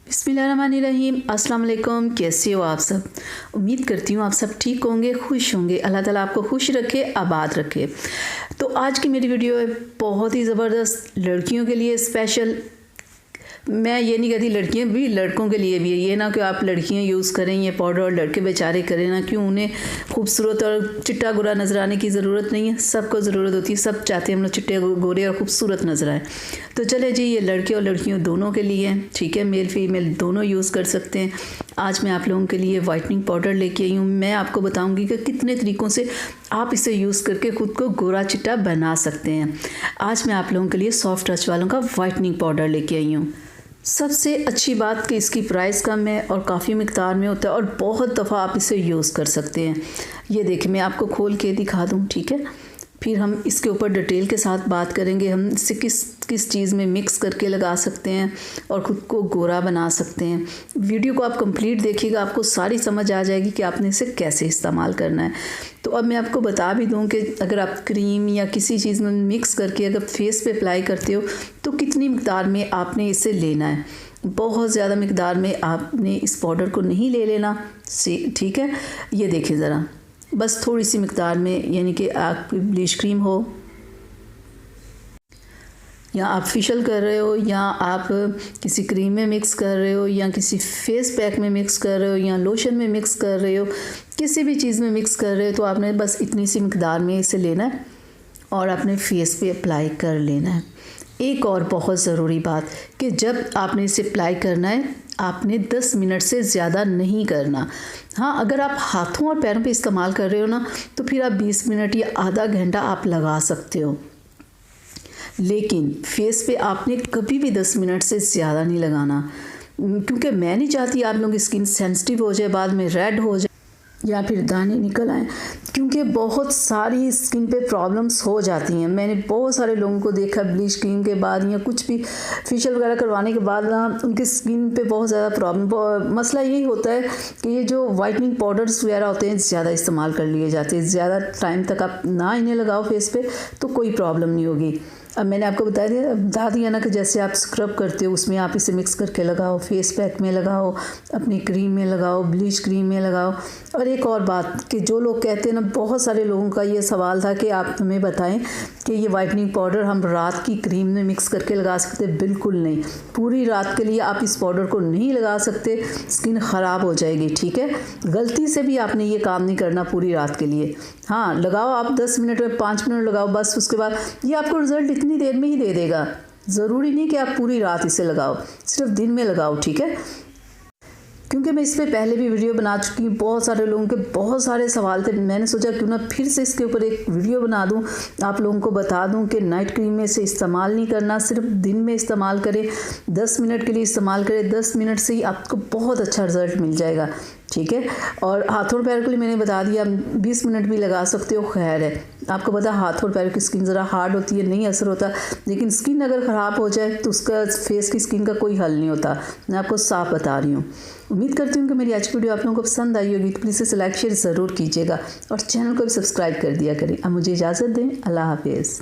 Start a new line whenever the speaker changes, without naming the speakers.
बिस्मिल्लाहिर्रहमानिर्रहीम। अस्सलाम वालेकुम। कैसे हो आप सब? उम्मीद करती हूँ आप सब ठीक होंगे, खुश होंगे। अल्लाह ताला आपको खुश रखे, आबाद रखे। तो आज की मेरी वीडियो है बहुत ही ज़बरदस्त, लड़कियों के लिए स्पेशल। मैं ये नहीं कहती लड़कियां भी, लड़कों के लिए भी है। ये ना कि आप लड़कियां यूज़ करें ये पाउडर और लड़के बेचारे करें ना, क्यों उन्हें खूबसूरत और चिट्टा गोरा नज़र आने की ज़रूरत नहीं है। सबको ज़रूरत होती है, सब चाहते हैं हम लोग चिट्टे गोरे और खूबसूरत नज़र आए। तो चले जी, ये लड़के और लड़कियों दोनों के लिए हैं, ठीक है। मेल फीमेल दोनों यूज़ कर सकते हैं। आज मैं आप लोगों के लिए वाइटनिंग पाउडर लेके आई हूँ। मैं आपको बताऊँगी कि कितने तरीक़ों से आप इसे यूज़ करके ख़ुद को गोरा चिट्टा बना सकते हैं। आज मैं आप लोगों के लिए सॉफ्ट टच वालों का वाइटनिंग पाउडर लेके आई हूँ। सबसे अच्छी बात कि इसकी प्राइस कम है और काफ़ी मिकदार में होता है और बहुत दफ़ा आप इसे यूज़ कर सकते हैं। ये देखिए, मैं आपको खोल के दिखा दूँ, ठीक है। फिर हम इसके ऊपर डिटेल के साथ बात करेंगे, हम इसे किस किस चीज़ में मिक्स करके लगा सकते हैं और ख़ुद को गोरा बना सकते हैं। वीडियो को आप कंप्लीट देखिएगा, आपको सारी समझ आ जाएगी कि आपने इसे कैसे इस्तेमाल करना है। तो अब मैं आपको बता भी दूं कि अगर आप क्रीम या किसी चीज़ में मिक्स करके अगर फेस पे अप्लाई करते हो तो कितनी मिकदार में आपने इसे लेना है। बहुत ज़्यादा मिकदार में आपने इस पाउडर को नहीं ले लेना, ठीक है। ये देखें ज़रा, बस थोड़ी सी मिकदार में, यानी कि आपकी ब्लीच क्रीम हो या आप फेशियल कर रहे हो या आप किसी क्रीम में मिक्स कर रहे हो या किसी फेस पैक में मिक्स कर रहे हो या लोशन में मिक्स कर रहे हो, किसी भी चीज़ में मिक्स कर रहे हो, तो आपने बस इतनी सी मिकदार में इसे लेना है और अपने फेस पे अप्लाई कर लेना है। एक और बहुत ज़रूरी बात कि जब आपने इसे अप्लाई करना है, आपने 10 मिनट से ज़्यादा नहीं करना। हाँ, अगर आप हाथों और पैरों पे इस्तेमाल कर रहे हो ना, तो फिर आप 20 मिनट या आधा घंटा आप लगा सकते हो, लेकिन फेस पे आपने कभी भी 10 मिनट से ज़्यादा नहीं लगाना, क्योंकि मैं नहीं चाहती आप लोगों की स्किन सेंसिटिव हो जाए, बाद में रेड हो जाए या फिर दाने निकल आए, क्योंकि बहुत सारी स्किन पे प्रॉब्लम्स हो जाती हैं। मैंने बहुत सारे लोगों को देखा ब्लीच क्रीम के बाद या कुछ भी फेशियल वगैरह करवाने के बाद ना, उनकी स्किन पे बहुत ज़्यादा प्रॉब्लम। मसला यही होता है कि ये जो वाइटनिंग पाउडर्स वगैरह होते हैं ज़्यादा इस्तेमाल कर लिए जाते हैं। ज़्यादा टाइम तक आप ना इन्हें लगाओ फेस पे तो कोई प्रॉब्लम नहीं होगी। अब मैंने आपको बता दिया ना कि जैसे आप स्क्रब करते हो उसमें आप इसे मिक्स करके लगाओ, फेस पैक में लगाओ, अपनी क्रीम में लगाओ, ब्लीच क्रीम में लगाओ। और एक और बात कि जो लोग कहते हैं ना, बहुत सारे लोगों का ये सवाल था कि आप हमें बताएं कि ये वाइटनिंग पाउडर हम रात की क्रीम में मिक्स करके लगा सकते। बिल्कुल नहीं, पूरी रात के लिए आप इस पाउडर को नहीं लगा सकते, स्किन ख़राब हो जाएगी, ठीक है। गलती से भी आपने ये काम नहीं करना पूरी रात के लिए। हाँ, लगाओ आप 10 मिनट में 5 मिनट लगाओ बस, उसके बाद ये आपको रिज़ल्ट इतनी देर में ही दे देगा। ज़रूरी नहीं कि आप पूरी रात इसे लगाओ, सिर्फ दिन में लगाओ, ठीक है। क्योंकि मैं इस पर पहले भी वीडियो बना चुकी हूँ, बहुत सारे लोगों के बहुत सारे सवाल थे। मैंने सोचा क्यों ना फिर से इसके ऊपर एक वीडियो बना दूँ, आप लोगों को बता दूँ कि नाइट क्रीम में से इस्तेमाल नहीं करना, सिर्फ दिन में इस्तेमाल करें, 10 मिनट के लिए इस्तेमाल करें। 10 मिनट से ही आपको बहुत अच्छा रिज़ल्ट मिल जाएगा, ठीक है। और हाथों और पैरों के लिए मैंने बता दिया, 20 मिनट भी लगा सकते हो, खैर है। आपको पता है हाथ और पैरों की स्किन ज़रा हार्ड होती है, नहीं असर होता, लेकिन स्किन अगर ख़राब हो जाए तो उसका फेस की स्किन का कोई हल नहीं होता। मैं आपको साफ बता रही हूँ। उम्मीद करती हूँ कि मेरी आज की वीडियो आप लोगों को पसंद आई होगी, तो प्लीज़ इसे लाइक शेयर ज़रूर कीजिएगा और चैनल को भी सब्सक्राइब कर दिया करें। अब मुझे इजाज़त दें, अल्लाह हाफिज़।